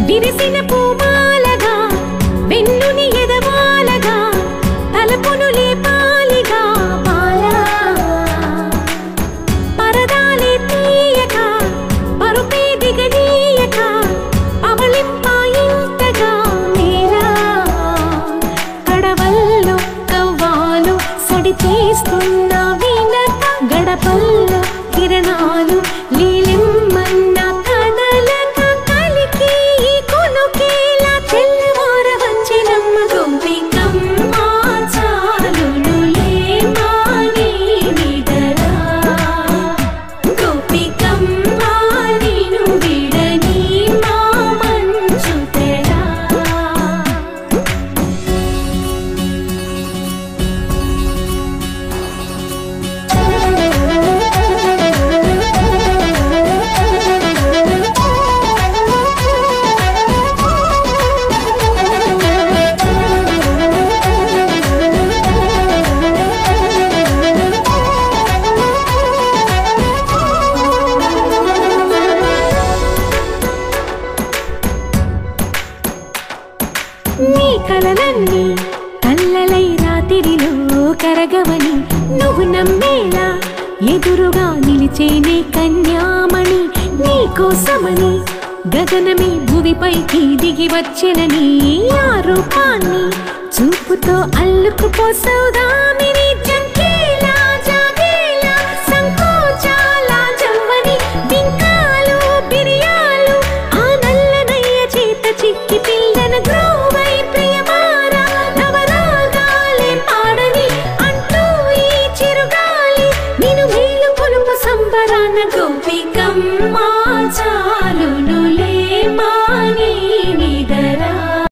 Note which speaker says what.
Speaker 1: విరిసిన పూమాలగా వెన్నుని ఎదవాలగా తలపును లేపాలిగా బాలా పరదాలే తీయక పరుపే దిగనీయక పవళింపాయింతగా నేలా కడవల్లో కవ్వాలు సడి చేస్తున్న వినక గడపల్లో కిరణాలు లీలిమ్మన్న నీ కలలన్నీ కల్లలై రాత్రిలో కరగవని నువ్వు నమ్మేలా ఎదురుగా నిలిచేనే కన్యామణి నీ కోసమని గగనమే భూమిపైకి దిగి వచ్చెనని ఆ రూపాన్ని చూపుతో అల్లుకుపోసౌదామిని జంకేలా జాగేలా సంకోచాల జవ్వని బింకాలు బిరియాలు ఆ నల్లనయ్య చేత చిక్కి పిల్లన గ్రోవై ప్రియమార నవరాగాలే పాడని అంటూ ఈ చిరుగాలి నిన్ను మేలు కొలుపు సంబరాన గోపికమ్మ